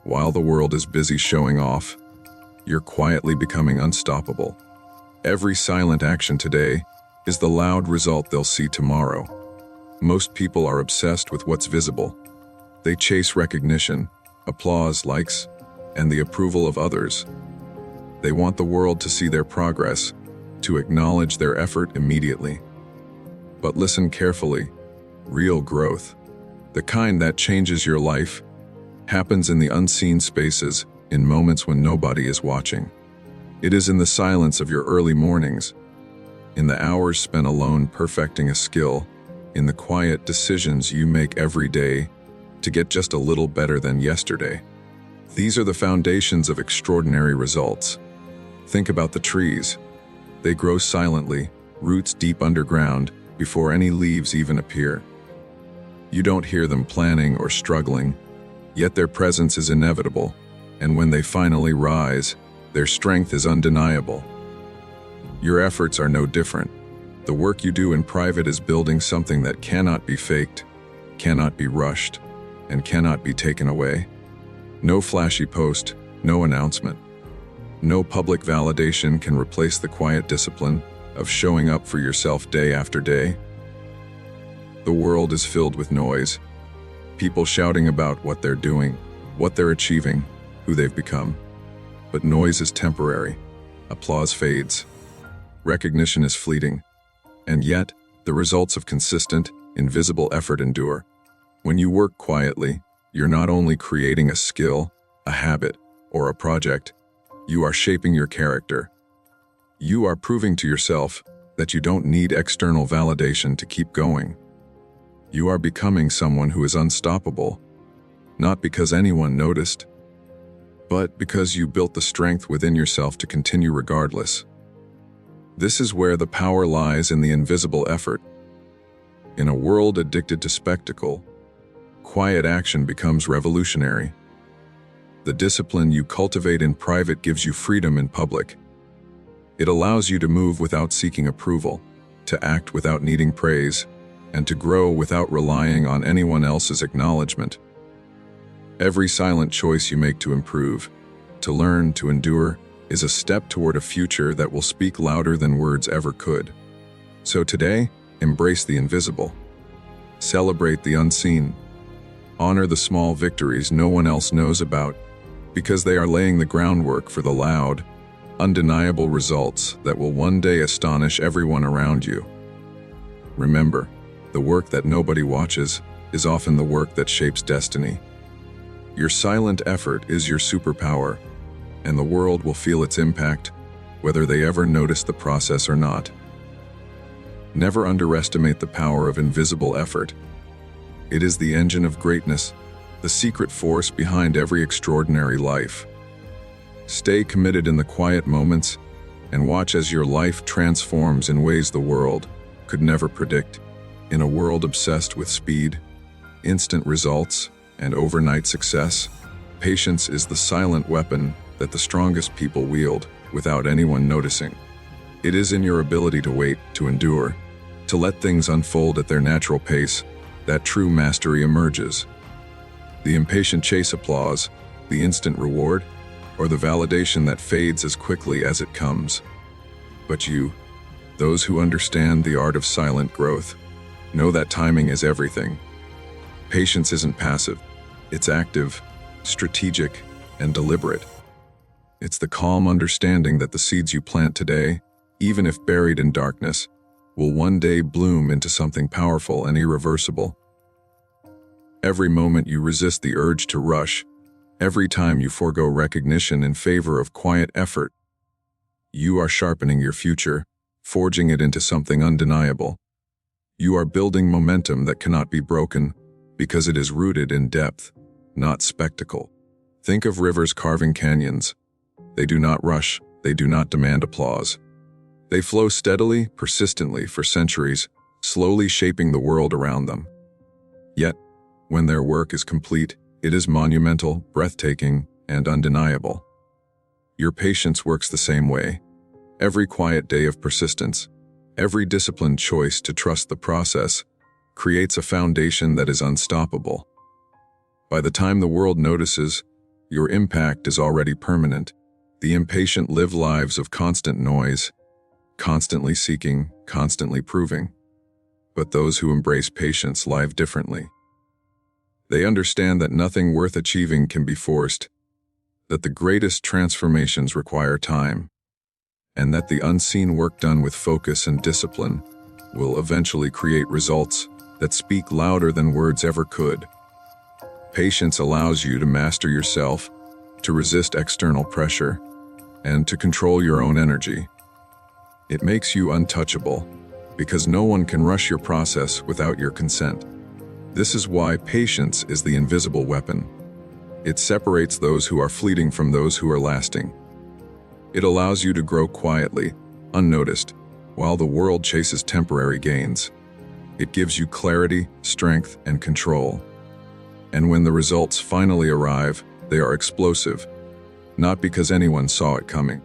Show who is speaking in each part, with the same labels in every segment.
Speaker 1: While the world is busy showing off, you're quietly becoming unstoppable. Every silent action today is the loud result they'll see tomorrow. Most people are obsessed with what's visible. They chase recognition, applause, likes, and the approval of others. They want the world to see their progress, to acknowledge their effort immediately. But listen carefully. Real growth, the kind that changes your life, happens in the unseen spaces, in moments when nobody is watching. It is in the silence of your early mornings, in the hours spent alone perfecting a skill, in the quiet decisions you make every day to get just a little better than yesterday. These are the foundations of extraordinary results. Think about the trees. They grow silently, roots deep underground, before any leaves even appear. You don't hear them planning or struggling, yet their presence is inevitable, and when they finally rise, their strength is undeniable. Your efforts are no different. The work you do in private is building something that cannot be faked, cannot be rushed, and cannot be taken away. No flashy post, no announcement. No public validation can replace the quiet discipline of showing up for yourself day after day. The world is filled with noise. People shouting about what they're doing, what they're achieving, who they've become. But noise is temporary. Applause fades. Recognition is fleeting. And yet, the results of consistent, invisible effort endure. When you work quietly, you're not only creating a skill, a habit, or a project, you are shaping your character. You are proving to yourself that you don't need external validation to keep going. You are becoming someone who is unstoppable, not because anyone noticed, but because you built the strength within yourself to continue regardless. This is where the power lies, in the invisible effort. In a world addicted to spectacle, quiet action becomes revolutionary. The discipline you cultivate in private gives you freedom in public. It allows you to move without seeking approval, to act without needing praise, and to grow without relying on anyone else's acknowledgement. Every silent choice you make to improve, to learn, to endure, is a step toward a future that will speak louder than words ever could. So today, embrace the invisible. Celebrate the unseen. Honor the small victories no one else knows about, because they are laying the groundwork for the loud, undeniable results that will one day astonish everyone around you. Remember, the work that nobody watches is often the work that shapes destiny. Your silent effort is your superpower, and the world will feel its impact, whether they ever notice the process or not. Never underestimate the power of invisible effort. It is the engine of greatness, the secret force behind every extraordinary life. Stay committed in the quiet moments and watch as your life transforms in ways the world could never predict. In a world obsessed with speed, instant results, and overnight success, patience is the silent weapon that the strongest people wield without anyone noticing. It is in your ability to wait, to endure, to let things unfold at their natural pace, that true mastery emerges. The impatient chase applause, the instant reward, or the validation that fades as quickly as it comes. But you, those who understand the art of silent growth, know that timing is everything. Patience isn't passive, it's active, strategic, and deliberate. It's the calm understanding that the seeds you plant today, even if buried in darkness, will one day bloom into something powerful and irreversible. Every moment you resist the urge to rush, every time you forego recognition in favor of quiet effort, you are sharpening your future, forging it into something undeniable. You are building momentum that cannot be broken because it is rooted in depth, not spectacle. Think of rivers carving canyons. They do not rush, they do not demand applause. They flow steadily, persistently for centuries, slowly shaping the world around them. Yet, when their work is complete, it is monumental, breathtaking, and undeniable. Your patience works the same way. Every quiet day of persistence, every disciplined choice to trust the process, creates a foundation that is unstoppable. By the time the world notices, your impact is already permanent. The impatient live lives of constant noise, constantly seeking, constantly proving. But those who embrace patience live differently. They understand that nothing worth achieving can be forced, that the greatest transformations require time, and that the unseen work done with focus and discipline will eventually create results that speak louder than words ever could. Patience allows you to master yourself, to resist external pressure, and to control your own energy. It makes you untouchable, because no one can rush your process without your consent. This is why patience is the invisible weapon. It separates those who are fleeting from those who are lasting. It allows you to grow quietly, unnoticed, while the world chases temporary gains. It gives you clarity, strength, and control. And when the results finally arrive, they are explosive, not because anyone saw it coming,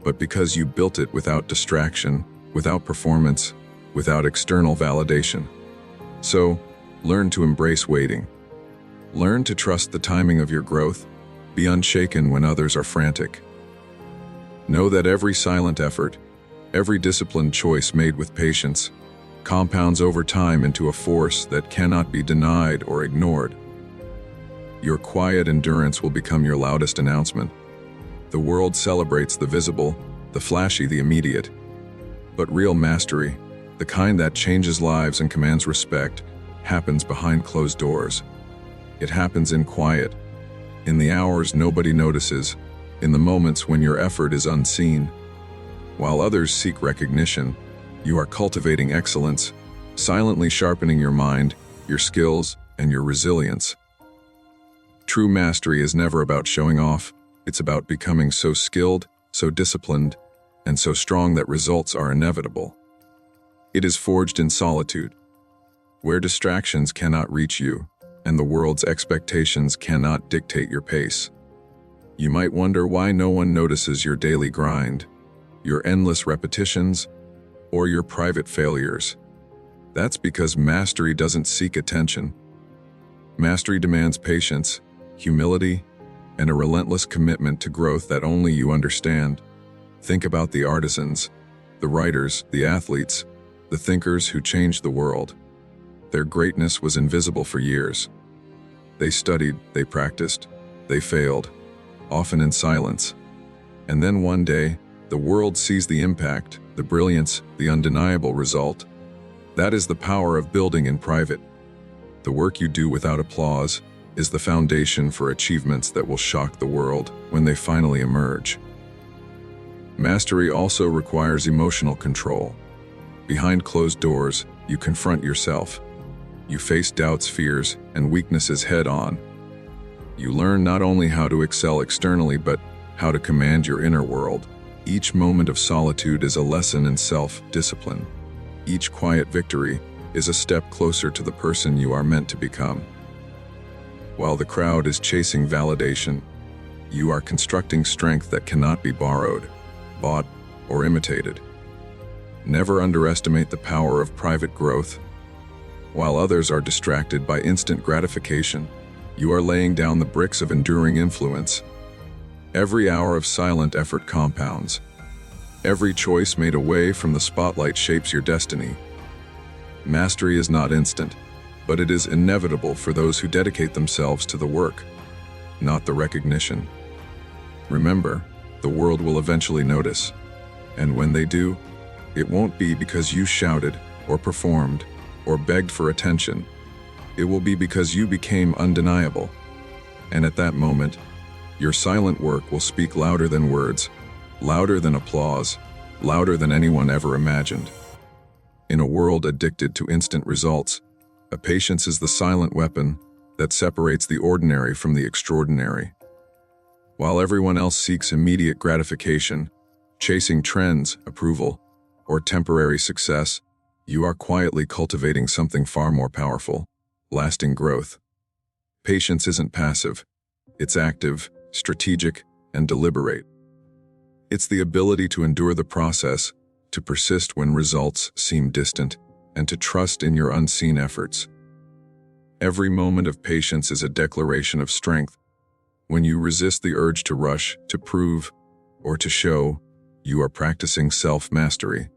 Speaker 1: but because you built it without distraction, without performance, without external validation. So, learn to embrace waiting. Learn to trust the timing of your growth. Be unshaken when others are frantic. Know that every silent effort, every disciplined choice made with patience, compounds over time into a force that cannot be denied or ignored. Your quiet endurance will become your loudest announcement. The world celebrates the visible, the flashy, the immediate. But real mastery, the kind that changes lives and commands respect, happens behind closed doors. It happens in quiet, in the hours nobody notices, in the moments when your effort is unseen. While others seek recognition, you are cultivating excellence, silently sharpening your mind, your skills, and your resilience. True mastery is never about showing off. It's about becoming so skilled, so disciplined, and so strong that results are inevitable. It is forged in solitude, where distractions cannot reach you, and the world's expectations cannot dictate your pace. You might wonder why no one notices your daily grind, your endless repetitions, or your private failures. That's because mastery doesn't seek attention. Mastery demands patience, humility, and a relentless commitment to growth that only you understand. Think about the artisans, the writers, the athletes, the thinkers who changed the world. Their greatness was invisible for years. They studied, they practiced, they failed, often in silence. And then one day, the world sees the impact, the brilliance, the undeniable result. That is the power of building in private. The work you do without applause is the foundation for achievements that will shock the world when they finally emerge. Mastery also requires emotional control. Behind closed doors, you confront yourself. You face doubts, fears, and weaknesses head-on. You learn not only how to excel externally, but how to command your inner world. Each moment of solitude is a lesson in self-discipline. Each quiet victory is a step closer to the person you are meant to become. While the crowd is chasing validation, you are constructing strength that cannot be borrowed, bought, or imitated. Never underestimate the power of private growth. While others are distracted by instant gratification, you are laying down the bricks of enduring influence. Every hour of silent effort compounds. Every choice made away from the spotlight shapes your destiny. Mastery is not instant, but it is inevitable for those who dedicate themselves to the work, not the recognition. Remember, the world will eventually notice, and when they do, it won't be because you shouted or performed or begged for attention. It will be because you became undeniable. And at that moment, your silent work will speak louder than words, louder than applause, louder than anyone ever imagined. In a world addicted to instant results, patience is the silent weapon that separates the ordinary from the extraordinary. While everyone else seeks immediate gratification, chasing trends, approval, or temporary success, you are quietly cultivating something far more powerful: lasting growth. Patience isn't passive. It's active, strategic, and deliberate. It's the ability to endure the process, to persist when results seem distant, and to trust in your unseen efforts. Every moment of patience is a declaration of strength, When you resist the urge to rush, to prove, or to show, you are practicing self-mastery.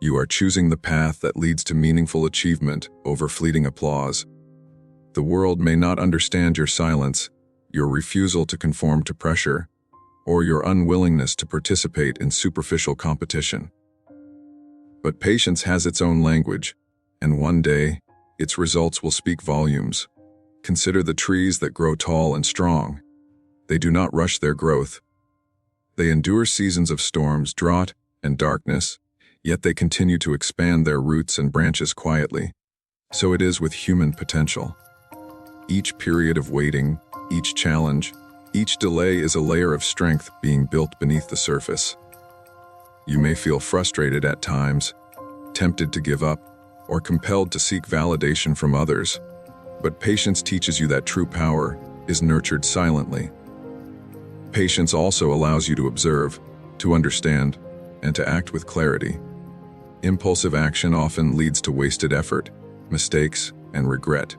Speaker 1: You are choosing the path that leads to meaningful achievement over fleeting applause. The world may not understand your silence, your refusal to conform to pressure, or your unwillingness to participate in superficial competition. But patience has its own language, and one day, its results will speak volumes. Consider the trees that grow tall and strong. They do not rush their growth. They endure seasons of storms, drought, and darkness, yet they continue to expand their roots and branches quietly. So it is with human potential. Each period of waiting, each challenge, each delay is a layer of strength being built beneath the surface. You may feel frustrated at times, tempted to give up, or compelled to seek validation from others, but patience teaches you that true power is nurtured silently. Patience also allows you to observe, to understand, and to act with clarity. Impulsive action often leads to wasted effort, mistakes, and regret.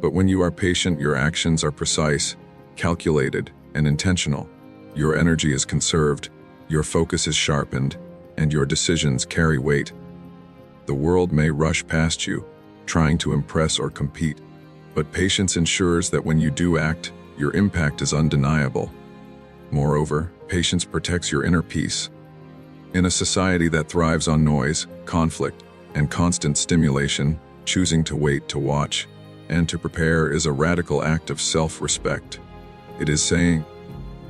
Speaker 1: But when you are patient, your actions are precise, calculated, and intentional. Your energy is conserved, your focus is sharpened, and your decisions carry weight. The world may rush past you, trying to impress or compete, but patience ensures that when you do act, your impact is undeniable. Moreover, patience protects your inner peace. In a society that thrives on noise, conflict, and constant stimulation, choosing to wait, to watch, and to prepare is a radical act of self-respect. It is saying,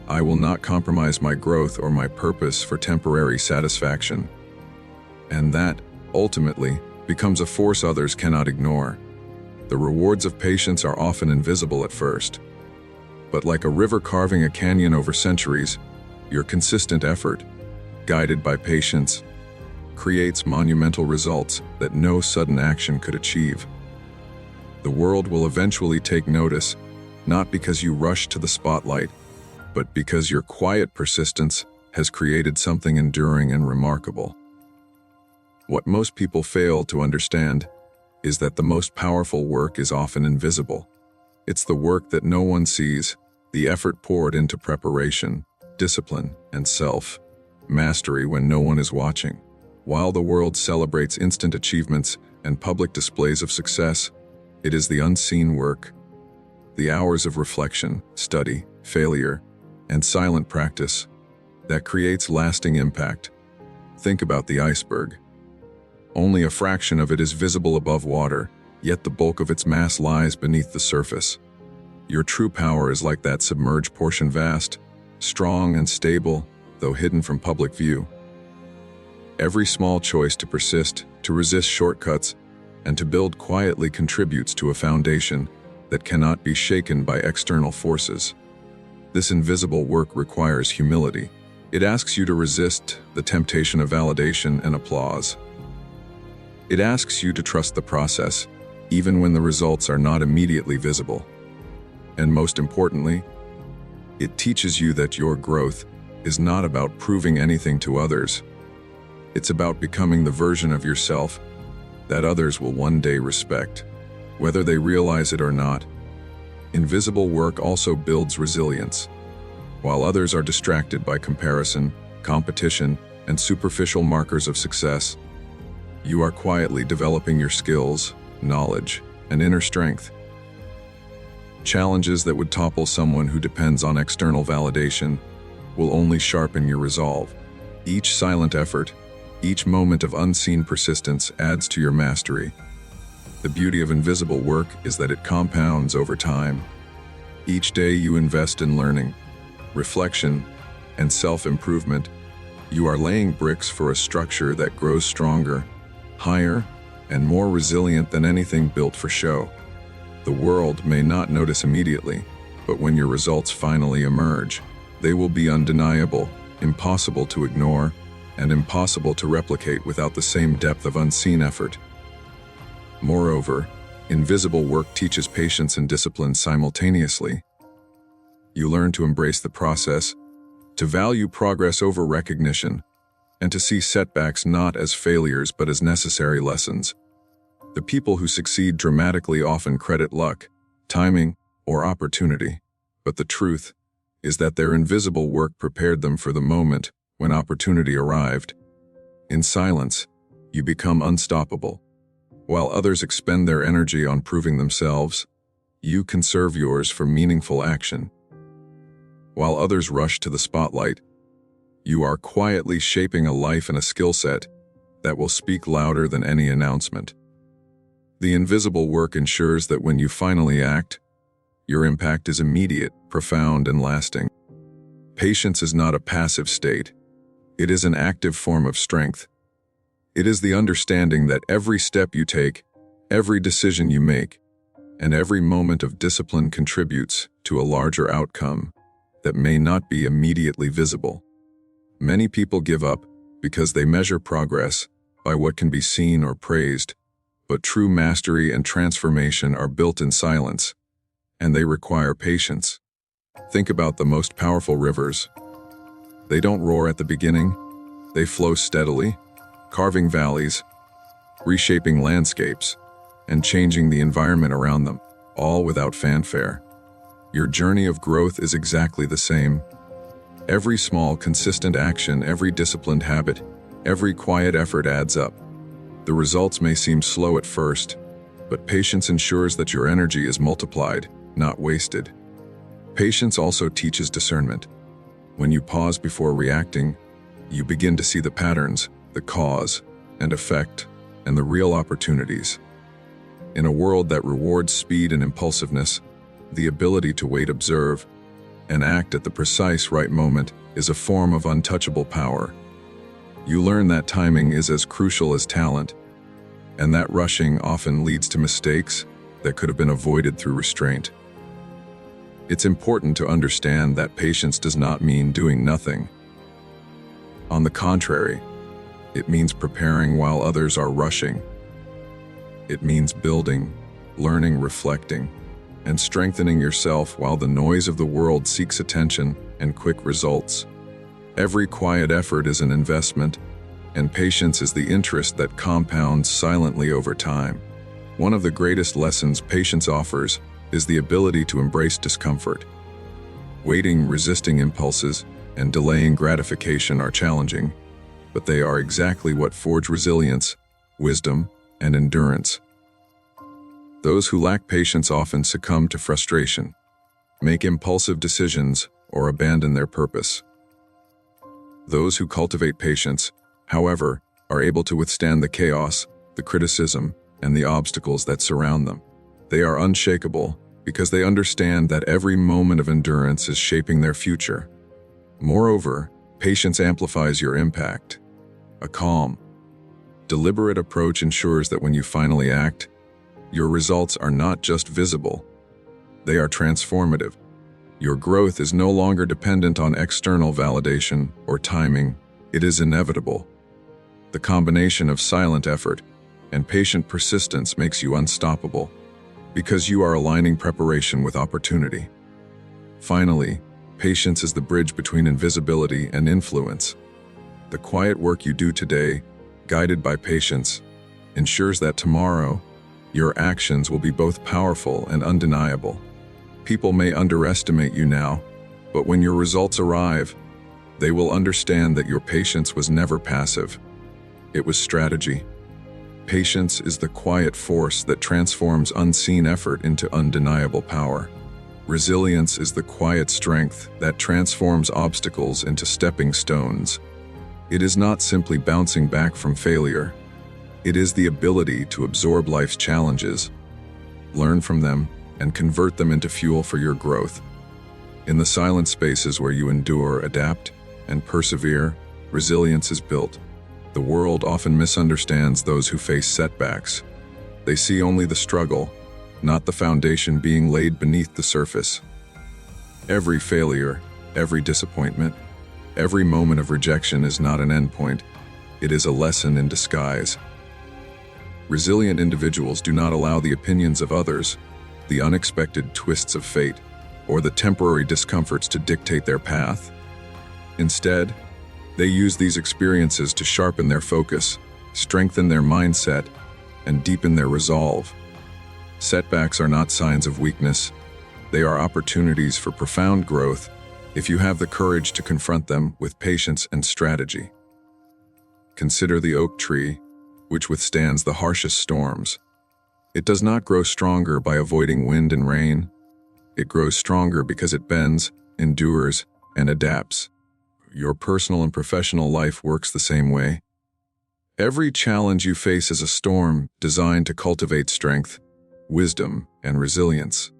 Speaker 1: I will not compromise my growth or my purpose for temporary satisfaction. And that, ultimately, becomes a force others cannot ignore. The rewards of patience are often invisible at first. But like a river carving a canyon over centuries, your consistent effort, guided by patience, creates monumental results that no sudden action could achieve. The world will eventually take notice, not because you rush to the spotlight, but because your quiet persistence has created something enduring and remarkable. What most people fail to understand is that the most powerful work is often invisible. It's the work that no one sees, the effort poured into preparation, discipline, and self-mastery when no one is watching. While the world celebrates instant achievements and public displays of success, it is the unseen work, the hours of reflection, study, failure, and silent practice that creates lasting impact. Think about the iceberg. Only a fraction of it is visible above water, yet the bulk of its mass lies beneath the surface. Your true power is like that submerged portion, vast, strong, and stable, though hidden from public view. Every small choice to persist, to resist shortcuts, and to build quietly contributes to a foundation that cannot be shaken by external forces. This invisible work requires humility. It asks you to resist the temptation of validation and applause. It asks you to trust the process, even when the results are not immediately visible. And most importantly, it teaches you that your growth is not about proving anything to others. It's about becoming the version of yourself that others will one day respect, whether they realize it or not. Invisible work also builds resilience. While others are distracted by comparison, competition, and superficial markers of success, you are quietly developing your skills, knowledge, and inner strength. Challenges that would topple someone who depends on external validation will only sharpen your resolve. Each silent effort, each moment of unseen persistence adds to your mastery. The beauty of invisible work is that it compounds over time. Each day you invest in learning, reflection, and self-improvement, you are laying bricks for a structure that grows stronger, higher, and more resilient than anything built for show. The world may not notice immediately, but when your results finally emerge, they will be undeniable, impossible to ignore, and impossible to replicate without the same depth of unseen effort. Moreover, invisible work teaches patience and discipline simultaneously. You learn to embrace the process, to value progress over recognition, and to see setbacks not as failures but as necessary lessons. The people who succeed dramatically often credit luck, timing, or opportunity. But the truth is that their invisible work prepared them for the moment when opportunity arrived. In silence, you become unstoppable. While others expend their energy on proving themselves, you conserve yours for meaningful action. While others rush to the spotlight, you are quietly shaping a life and a skill set that will speak louder than any announcement. The invisible work ensures that when you finally act, your impact is immediate, profound, and lasting. Patience is not a passive state. It is an active form of strength. It is the understanding that every step you take, every decision you make, and every moment of discipline contributes to a larger outcome that may not be immediately visible. Many people give up because they measure progress by what can be seen or praised, but true mastery and transformation are built in silence, and they require patience. Think about the most powerful rivers. They don't roar at the beginning. They flow steadily, carving valleys, reshaping landscapes, and changing the environment around them, all without fanfare. Your journey of growth is exactly the same. Every small, consistent action, every disciplined habit, every quiet effort adds up. The results may seem slow at first, but patience ensures that your energy is multiplied, not wasted. Patience also teaches discernment. When you pause before reacting, you begin to see the patterns, the cause and effect, and the real opportunities. In a world that rewards speed and impulsiveness, the ability to wait, observe, and act at the precise right moment is a form of untouchable power. You learn that timing is as crucial as talent, and that rushing often leads to mistakes that could have been avoided through restraint. It's important to understand that patience does not mean doing nothing. On the contrary, it means preparing while others are rushing. It means building, learning, reflecting, and strengthening yourself while the noise of the world seeks attention and quick results. Every quiet effort is an investment, and patience is the interest that compounds silently over time. One of the greatest lessons patience offers is the ability to embrace discomfort. Waiting, resisting impulses, and delaying gratification are challenging, but they are exactly what forge resilience, wisdom, and endurance. Those who lack patience often succumb to frustration, make impulsive decisions, or abandon their purpose. Those who cultivate patience, however, are able to withstand the chaos, the criticism, and the obstacles that surround them. They are unshakable because they understand that every moment of endurance is shaping their future. Moreover, patience amplifies your impact. A calm, deliberate approach ensures that when you finally act, your results are not just visible, they are transformative. Your growth is no longer dependent on external validation or timing, it is inevitable. The combination of silent effort and patient persistence makes you unstoppable, because you are aligning preparation with opportunity. Finally, patience is the bridge between invisibility and influence. The quiet work you do today, guided by patience, ensures that tomorrow, your actions will be both powerful and undeniable. People may underestimate you now, but when your results arrive, they will understand that your patience was never passive. It was strategy. Patience is the quiet force that transforms unseen effort into undeniable power. Resilience is the quiet strength that transforms obstacles into stepping stones. It is not simply bouncing back from failure. It is the ability to absorb life's challenges, learn from them, and convert them into fuel for your growth. In the silent spaces where you endure, adapt, and persevere, resilience is built. The world often misunderstands those who face setbacks. They see only the struggle, not the foundation being laid beneath the surface. Every failure, every disappointment, every moment of rejection is not an endpoint. It is a lesson in disguise. Resilient individuals do not allow the opinions of others, the unexpected twists of fate, or the temporary discomforts to dictate their path. Instead, they use these experiences to sharpen their focus, strengthen their mindset, and deepen their resolve. Setbacks are not signs of weakness. They are opportunities for profound growth if you have the courage to confront them with patience and strategy. Consider the oak tree, which withstands the harshest storms. It does not grow stronger by avoiding wind and rain. It grows stronger because it bends, endures, and adapts. Your personal and professional life works the same way. Every challenge you face is a storm designed to cultivate strength, wisdom, and resilience.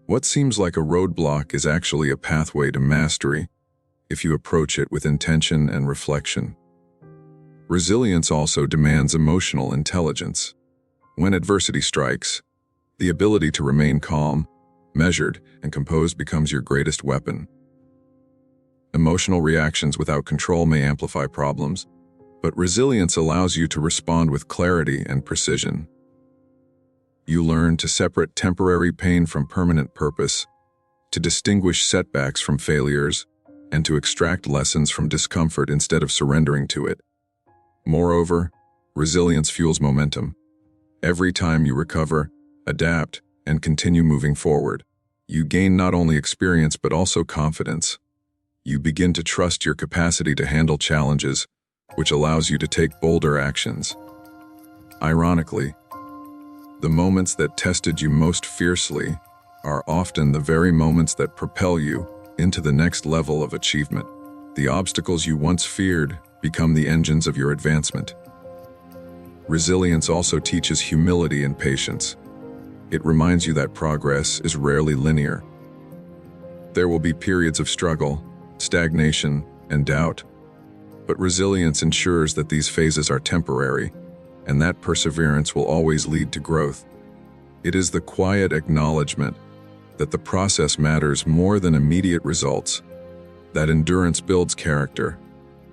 Speaker 1: What seems like a roadblock is actually a pathway to mastery if you approach it with intention and reflection. Resilience also demands emotional intelligence. When adversity strikes, the ability to remain calm, measured, and composed becomes your greatest weapon. Emotional reactions without control may amplify problems, but resilience allows you to respond with clarity and precision. You learn to separate temporary pain from permanent purpose, to distinguish setbacks from failures, and to extract lessons from discomfort instead of surrendering to it. Moreover, resilience fuels momentum. Every time you recover, adapt, and continue moving forward, you gain not only experience but also confidence. You begin to trust your capacity to handle challenges, which allows you to take bolder actions. Ironically, the moments that tested you most fiercely are often the very moments that propel you into the next level of achievement. The obstacles you once feared become the engines of your advancement. Resilience also teaches humility and patience. It reminds you that progress is rarely linear. There will be periods of struggle, stagnation, and doubt. But resilience ensures that these phases are temporary, and that perseverance will always lead to growth. It is the quiet acknowledgement that the process matters more than immediate results, that endurance builds character,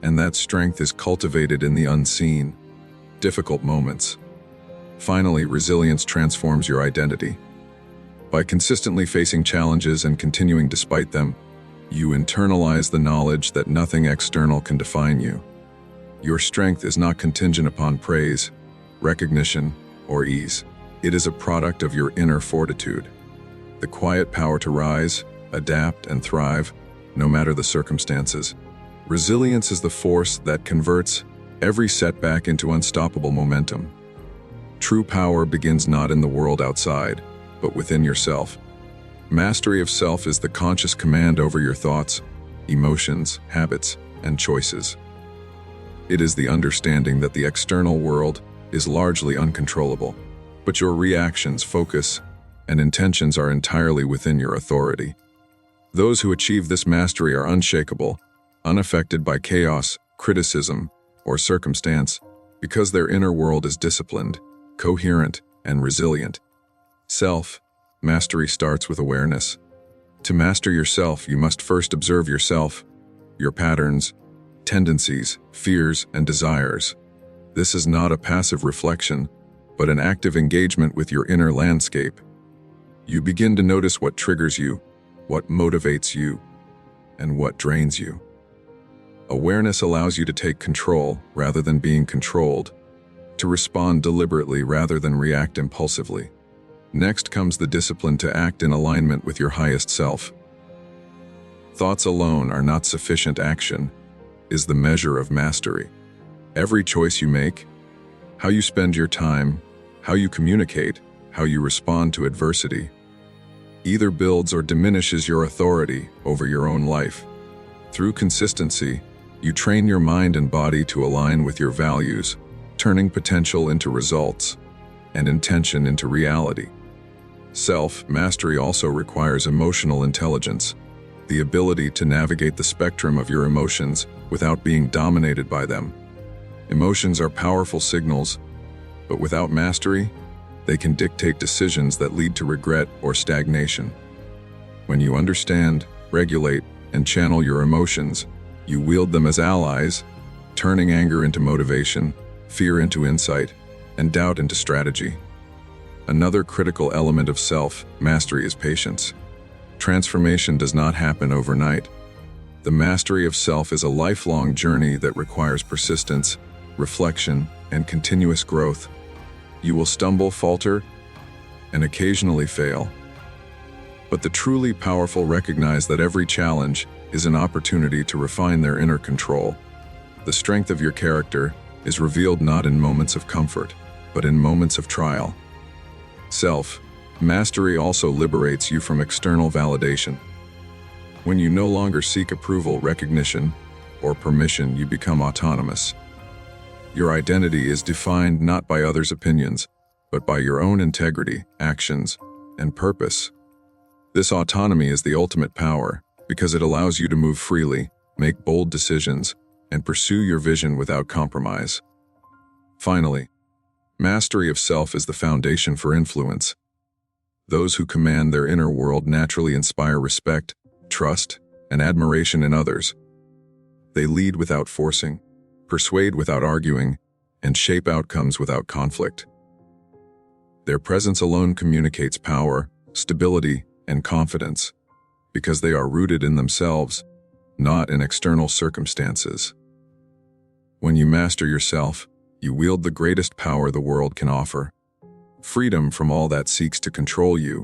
Speaker 1: and that strength is cultivated in the unseen, difficult moments. Finally, resilience transforms your identity. By consistently facing challenges and continuing despite them, you internalize the knowledge that nothing external can define you. Your strength is not contingent upon praise, recognition, or ease. It is a product of your inner fortitude, the quiet power to rise, adapt, and thrive, no matter the circumstances. Resilience is the force that converts every setback into unstoppable momentum. True power begins not in the world outside, but within yourself. Mastery of self is the conscious command over your thoughts, emotions, habits, and choices. It is the understanding that the external world is largely uncontrollable, but your reactions, focus, and intentions are entirely within your authority. Those who achieve this mastery are unshakable, unaffected by chaos, criticism, or circumstance, because their inner world is disciplined, coherent, and resilient. Self-mastery starts with awareness. To master yourself, you must first observe yourself, your patterns, tendencies, fears, and desires. This is not a passive reflection, but an active engagement with your inner landscape. You begin to notice what triggers you, what motivates you, and what drains you. Awareness allows you to take control rather than being controlled, to respond deliberately rather than react impulsively. Next comes the discipline to act in alignment with your highest self. Thoughts alone are not sufficient. Action is the measure of mastery. Every choice you make, how you spend your time, how you communicate, how you respond to adversity, either builds or diminishes your authority over your own life. Through consistency, you train your mind and body to align with your values, turning potential into results and intention into reality. Self-mastery also requires emotional intelligence, the ability to navigate the spectrum of your emotions without being dominated by them. Emotions are powerful signals, but without mastery, they can dictate decisions that lead to regret or stagnation. When you understand, regulate, and channel your emotions, you wield them as allies, turning anger into motivation, fear into insight, and doubt into strategy. Another critical element of self-mastery is patience. Transformation does not happen overnight. The mastery of self is a lifelong journey that requires persistence, reflection, and continuous growth. You will stumble, falter, and occasionally fail. But the truly powerful recognize that every challenge is an opportunity to refine their inner control. The strength of your character is revealed not in moments of comfort, but in moments of trial. Self-mastery also liberates you from external validation. When you no longer seek approval, recognition, or permission, you become autonomous. Your identity is defined not by others' opinions, but by your own integrity, actions, and purpose. This autonomy is the ultimate power because it allows you to move freely, make bold decisions, and pursue your vision without compromise. Finally, mastery of self is the foundation for influence. Those who command their inner world naturally inspire respect, trust, and admiration in others. They lead without forcing, persuade without arguing, and shape outcomes without conflict. Their presence alone communicates power, stability, and confidence, because they are rooted in themselves, not in external circumstances. When you master yourself, you wield the greatest power the world can offer: freedom from all that seeks to control you.